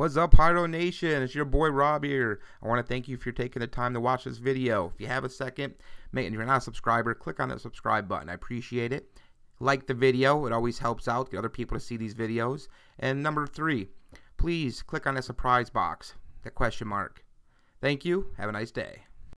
What's up, Pyro Nation? It's your boy Rob here. I want to thank you for taking the time to watch this video. If you have a second, and you're not a subscriber, click on that subscribe button. I appreciate it. Like the video. It always helps out, get other people to see these videos. And number 3, please click on the surprise box, the question mark. Thank you. Have a nice day.